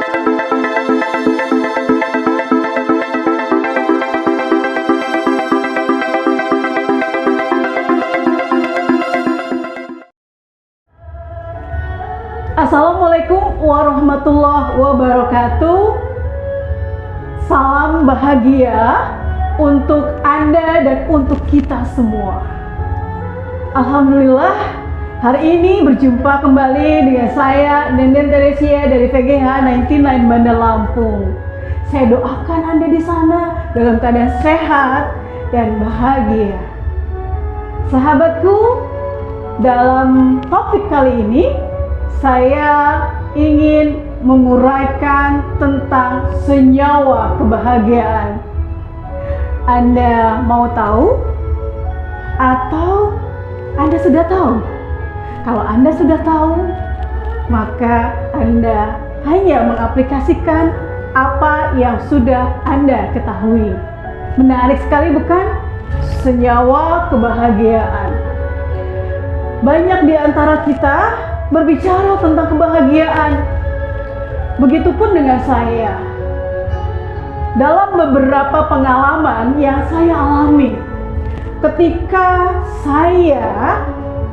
Assalamualaikum warahmatullahi wabarakatuh. Salam bahagia untuk Anda dan untuk kita semua. Alhamdulillah, hari ini berjumpa kembali dengan saya, Nenden Teresia dari VGH 99 Bandar Lampung. Saya doakan Anda di sana dalam keadaan sehat dan bahagia. Sahabatku, dalam topik kali ini saya ingin menguraikan tentang senyawa kebahagiaan. Anda mau tahu? Atau Anda sudah tahu? Kalau Anda sudah tahu, maka Anda hanya mengaplikasikan apa yang sudah Anda ketahui. Menarik sekali bukan? Senyawa kebahagiaan. Banyak di antara kita berbicara tentang kebahagiaan. Begitupun dengan saya. Dalam beberapa pengalaman yang saya alami, ketika saya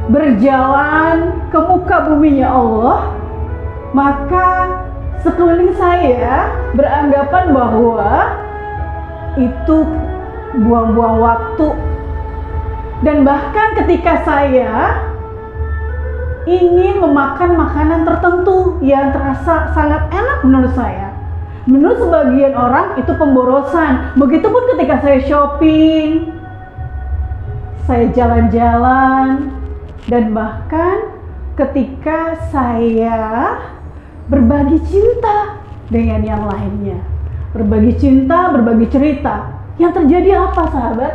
berjalan ke muka buminya Allah, maka sekeliling saya beranggapan bahwa itu buang-buang waktu. Dan bahkan ketika saya ingin memakan makanan tertentu yang terasa sangat enak menurut saya, menurut sebagian orang itu pemborosan. Begitupun ketika saya shopping, saya jalan-jalan, dan bahkan ketika saya berbagi cinta dengan yang lainnya. Berbagi cinta, berbagi cerita. Yang terjadi apa, sahabat?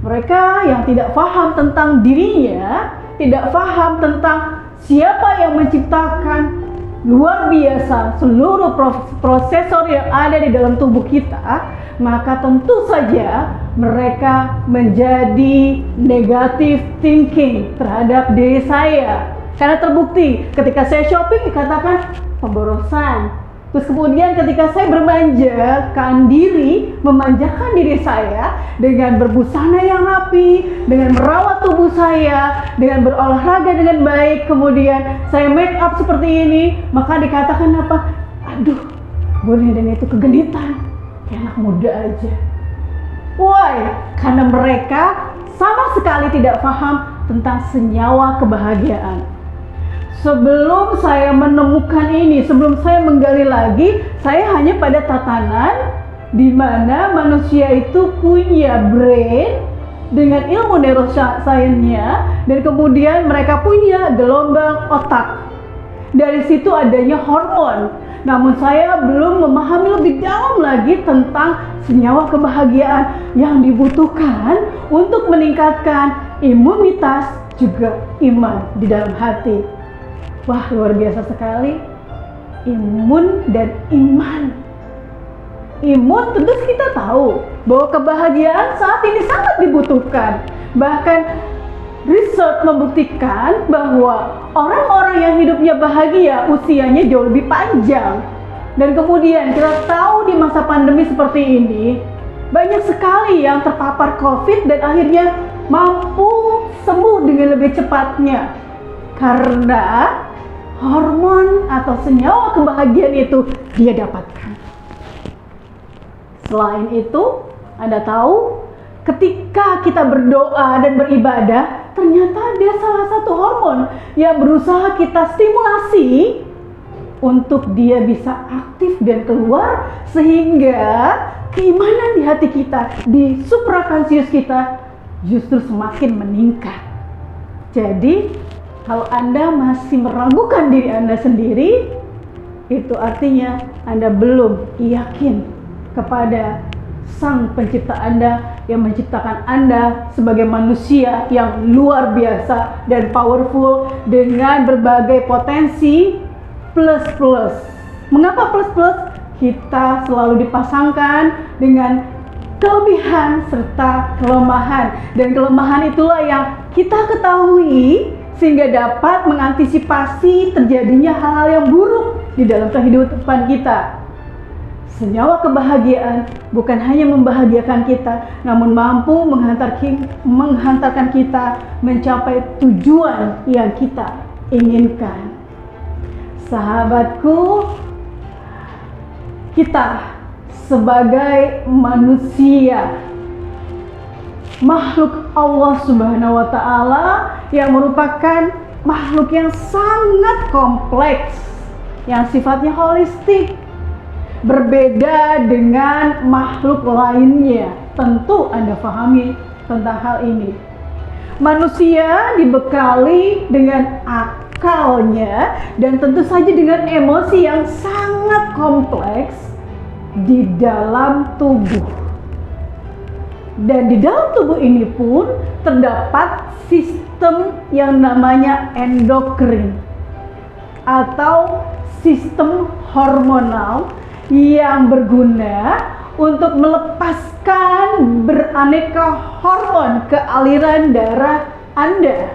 Mereka yang tidak paham tentang dirinya, tidak paham tentang siapa yang menciptakan luar biasa seluruh prosesor yang ada di dalam tubuh kita, maka tentu saja mereka menjadi negative thinking terhadap diri saya. Karena terbukti ketika saya shopping dikatakan pemborosan. Terus kemudian ketika saya bermanjakan diri, memanjakan diri saya dengan berbusana yang rapi, dengan merawat tubuh saya, dengan berolahraga dengan baik, kemudian saya make up seperti ini, maka dikatakan apa? Aduh, Bu Nenden itu kegenitan, kayak anak muda aja. Why? Karena mereka sama sekali tidak paham tentang senyawa kebahagiaan. Sebelum saya menemukan ini, sebelum saya menggali lagi, saya hanya pada tatanan di mana manusia itu punya brain dengan ilmu neuroscience-nya, dan kemudian mereka punya gelombang otak. Dari situ adanya hormon. Namun saya belum memahami lebih dalam lagi tentang senyawa kebahagiaan yang dibutuhkan untuk meningkatkan imunitas juga iman di dalam hati. Wah, luar biasa sekali. Imun dan iman. Imun tentu kita tahu bahwa kebahagiaan saat ini sangat dibutuhkan. Bahkan riset membuktikan bahwa orang-orang yang hidupnya bahagia usianya jauh lebih panjang. Dan kemudian kita tahu di masa pandemi seperti ini, banyak sekali yang terpapar COVID dan akhirnya mampu sembuh dengan lebih cepatnya. Karena hormon atau senyawa kebahagiaan itu dia dapatkan. Selain itu, Anda tahu, ketika kita berdoa dan beribadah, ternyata ada salah satu hormon yang berusaha kita stimulasi untuk dia bisa aktif dan keluar, sehingga keimanan di hati kita, di suprakansius kita justru semakin meningkat. Jadi kalau Anda masih meragukan diri Anda sendiri, itu artinya Anda belum yakin kepada Sang Pencipta Anda yang menciptakan Anda sebagai manusia yang luar biasa dan powerful dengan berbagai potensi plus-plus. Mengapa plus-plus? Kita selalu dipasangkan dengan kelebihan serta kelemahan, dan kelemahan itulah yang kita ketahui sehingga dapat mengantisipasi terjadinya hal-hal yang buruk di dalam kehidupan kita. Senyawa kebahagiaan bukan hanya membahagiakan kita, namun mampu menghantarkan kita mencapai tujuan yang kita inginkan. Sahabatku, kita sebagai manusia, makhluk Allah Subhanahu wa Ta'ala, yang merupakan makhluk yang sangat kompleks, yang sifatnya holistik, berbeda dengan makhluk lainnya. Tentu Anda pahami tentang hal ini. Manusia dibekali dengan akalnya dan tentu saja dengan emosi yang sangat kompleks di dalam tubuh. Dan di dalam tubuh ini pun terdapat sistem yang namanya endokrin atau sistem hormonal yang berguna untuk melepaskan beraneka hormon ke aliran darah Anda.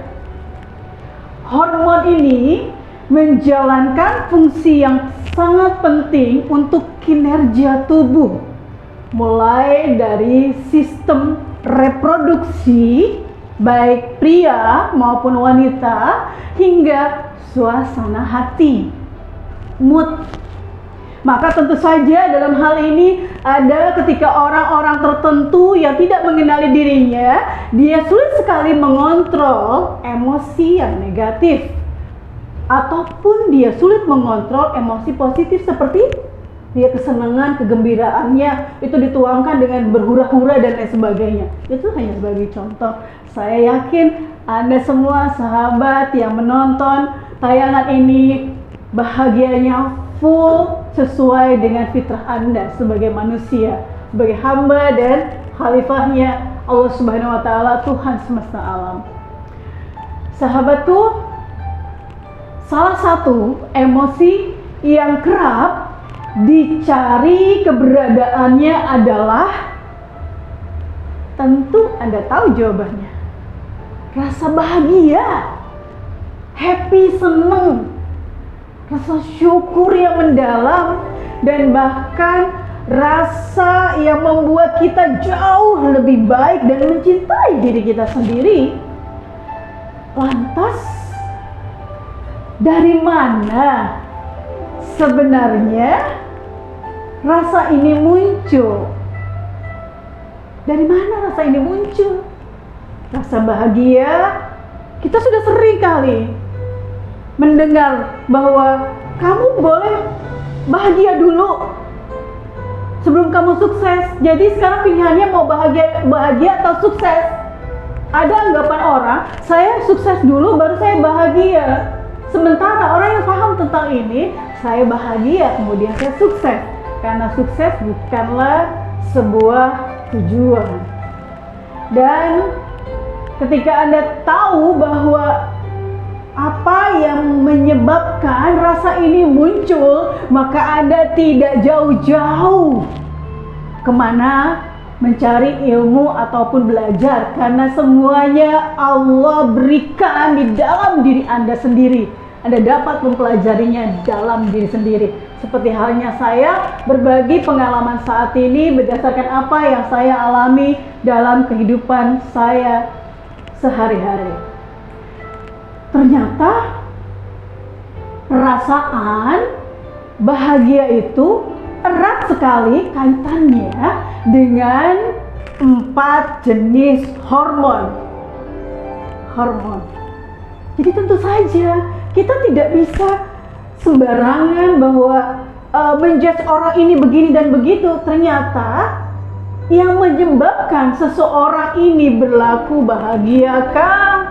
Hormon ini menjalankan fungsi yang sangat penting untuk kinerja tubuh, mulai dari sistem reproduksi baik pria maupun wanita, hingga suasana hati, mood. Maka tentu saja dalam hal ini ada ketika orang-orang tertentu yang tidak mengenali dirinya, dia sulit sekali mengontrol emosi yang negatif, ataupun dia sulit mengontrol emosi positif seperti dia kesenangan, kegembiraannya itu dituangkan dengan berhura-hura dan lain sebagainya. Itu hanya sebagai contoh. Saya yakin Anda semua sahabat yang menonton tayangan ini bahagianya full sesuai dengan fitrah Anda sebagai manusia, sebagai hamba dan khalifahnya Allah Subhanahu wa Ta'ala, Tuhan semesta alam. Sahabatku, salah satu emosi yang kerap dicari keberadaannya adalah, tentu Anda tahu jawabannya, rasa bahagia, happy, senang, rasa syukur yang mendalam, dan bahkan rasa yang membuat kita jauh lebih baik dan mencintai diri kita sendiri. Lantas, dari mana sebenarnya rasa ini muncul? Dari mana rasa ini muncul? Rasa bahagia, kita sudah sering kali mendengar bahwa kamu boleh bahagia dulu sebelum kamu sukses. Jadi sekarang pilihannya mau bahagia atau sukses. Ada anggapan orang, saya sukses dulu baru saya bahagia. Sementara orang yang paham tentang ini, saya bahagia kemudian saya sukses. Karena sukses bukanlah sebuah tujuan. Dan ketika Anda tahu bahwa apa yang menyebabkan rasa ini muncul, maka Anda tidak jauh-jauh kemana mencari ilmu ataupun belajar, karena semuanya Allah berikan di dalam diri Anda sendiri. Anda dapat mempelajarinya dalam diri sendiri. Seperti halnya saya berbagi pengalaman saat ini berdasarkan apa yang saya alami dalam kehidupan saya sehari-hari. Ternyata perasaan bahagia itu erat sekali kaitannya dengan 4 jenis hormon. Jadi tentu saja kita tidak bisa sembarangan bahwa menjudge orang ini begini dan begitu. Ternyata yang menyebabkan seseorang ini berlaku bahagiakah,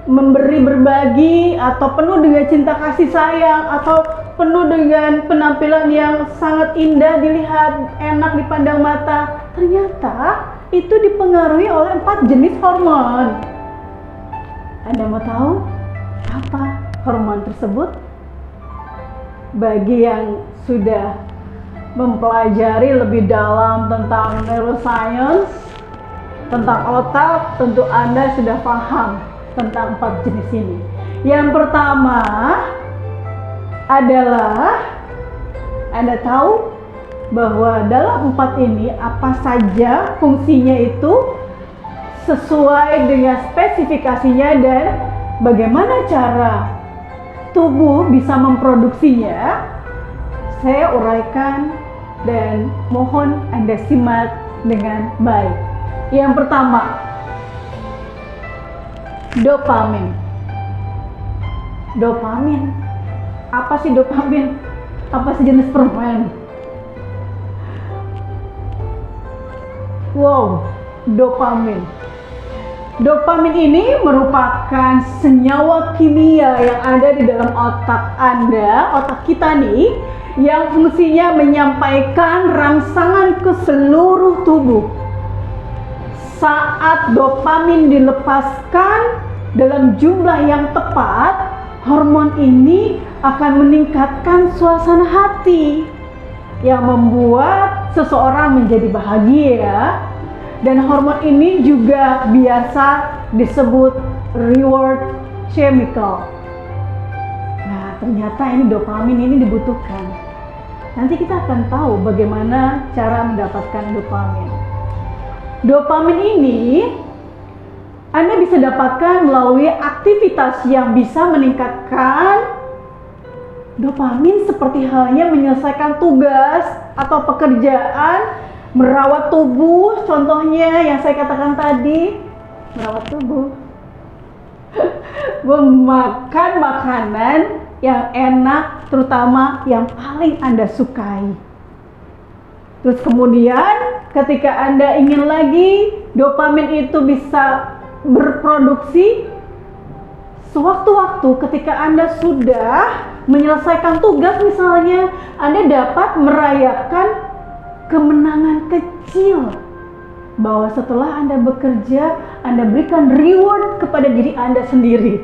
memberi, berbagi, atau penuh dengan cinta kasih sayang, atau penuh dengan penampilan yang sangat indah dilihat, enak dipandang mata, ternyata itu dipengaruhi oleh 4 jenis hormon. Anda mau tahu apa hormon tersebut? Bagi yang sudah mempelajari lebih dalam tentang neuroscience, tentang otak, tentu Anda sudah paham tentang 4 jenis ini. Yang pertama, adalah Anda tahu bahwa dalam 4 ini apa saja fungsinya itu sesuai dengan spesifikasinya dan bagaimana cara tubuh bisa memproduksinya. Saya uraikan dan mohon Anda simak dengan baik. Yang pertama, dopamin. Dopamin. Apa sih dopamin? Apa sih jenis permen? Wow, dopamin. Dopamin ini merupakan senyawa kimia yang ada di dalam otak Anda, otak kita nih, yang fungsinya menyampaikan rangsangan ke seluruh tubuh. Saat dopamin dilepaskan dalam jumlah yang tepat, hormon ini akan meningkatkan suasana hati yang membuat seseorang menjadi bahagia. Dan hormon ini juga biasa disebut reward chemical. Nah, ternyata ini dopamin ini dibutuhkan. Nanti kita akan tahu bagaimana cara mendapatkan dopamin. Dopamin ini Anda bisa dapatkan melalui aktivitas yang bisa meningkatkan dopamin, seperti halnya menyelesaikan tugas atau pekerjaan, merawat tubuh, contohnya yang saya katakan tadi, merawat tubuh, memakan makanan yang enak, terutama yang paling Anda sukai. Terus kemudian ketika Anda ingin lagi dopamin itu bisa berproduksi, sewaktu-waktu ketika Anda sudah menyelesaikan tugas misalnya, Anda dapat merayakan kemenangan kecil, bahwa setelah Anda bekerja, Anda berikan reward kepada diri Anda sendiri.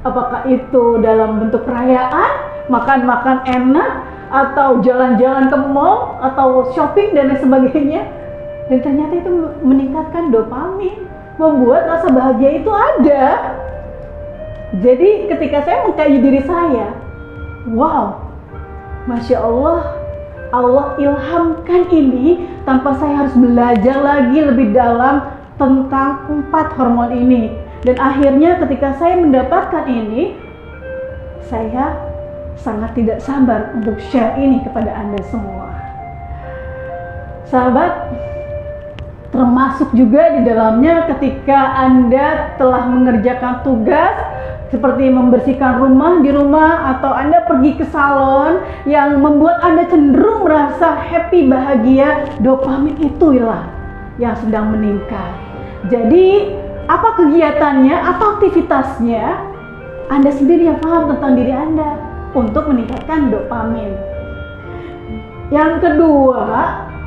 Apakah itu dalam bentuk perayaan, makan-makan enak, atau jalan-jalan ke mall, atau shopping dan lain sebagainya. Dan ternyata itu meningkatkan dopamin, membuat rasa bahagia itu ada. Jadi ketika saya mengkaji diri saya, wow, Masya Allah, Allah ilhamkan ini tanpa saya harus belajar lagi lebih dalam tentang 4 hormon ini. Dan akhirnya ketika saya mendapatkan ini, saya sangat tidak sabar untuk share ini kepada Anda semua. Sahabat, termasuk juga di dalamnya ketika Anda telah mengerjakan tugas seperti membersihkan rumah di rumah, atau Anda pergi ke salon yang membuat Anda cenderung merasa happy, bahagia, dopamin itulah yang sedang meningkat. Jadi apa kegiatannya, apa aktivitasnya, Anda sendiri yang paham tentang diri Anda untuk meningkatkan dopamin. Yang kedua,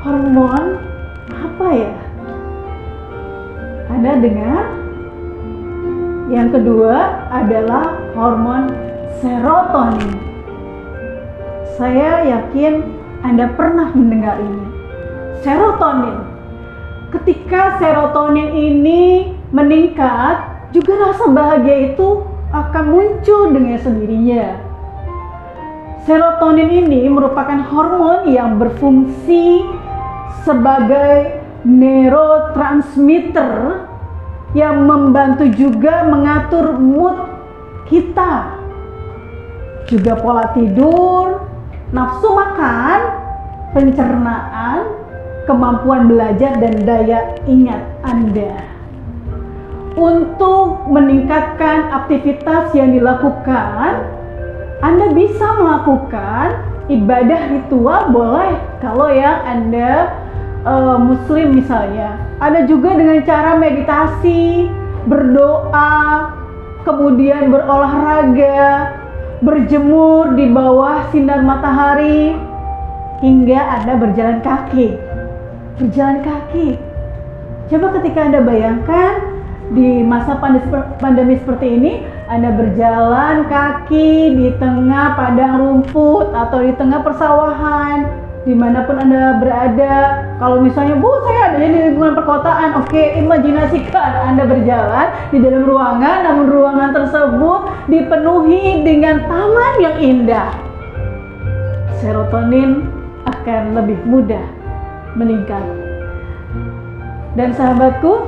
hormon apa ya? Anda dengar? Yang kedua adalah hormon serotonin. Saya yakin Anda pernah mendengar ini. Serotonin. Ketika serotonin ini meningkat, juga rasa bahagia itu akan muncul dengan sendirinya. Serotonin ini merupakan hormon yang berfungsi sebagai neurotransmitter yang membantu juga mengatur mood kita, juga pola tidur, nafsu makan, pencernaan, kemampuan belajar, dan daya ingat Anda. Untuk meningkatkan aktivitas yang dilakukan, Anda bisa melakukan ibadah ritual, boleh kalau yang Anda Muslim misalnya. Ada juga dengan cara meditasi, berdoa, kemudian berolahraga, berjemur di bawah sinar matahari, hingga Anda berjalan kaki. Berjalan kaki. Coba ketika Anda bayangkan di masa pandemi seperti ini, Anda berjalan kaki di tengah padang rumput atau di tengah persawahan, dimanapun Anda berada. Kalau misalnya, Bu, saya ada di lingkungan perkotaan, oke, imajinasikan Anda berjalan di dalam ruangan, namun ruangan tersebut dipenuhi dengan taman yang indah. serotonin akan lebih mudah meningkat. Dan sahabatku,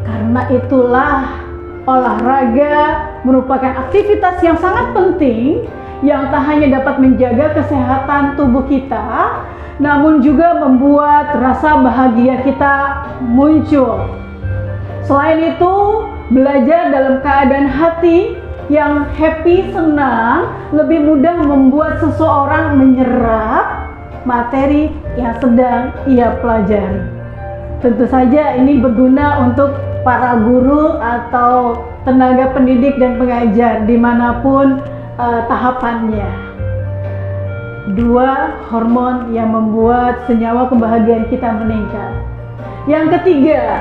karena itulah olahraga merupakan aktivitas yang sangat penting yang tak hanya dapat menjaga kesehatan tubuh kita, namun juga membuat rasa bahagia kita muncul. Selain itu, belajar dalam keadaan hati yang happy, senang, lebih mudah membuat seseorang menyerap materi yang sedang ia pelajari. Tentu saja ini berguna untuk para guru atau tenaga pendidik dan pengajar dimanapun tahapannya. 2 hormon yang membuat senyawa kebahagiaan kita meningkat. Yang ketiga,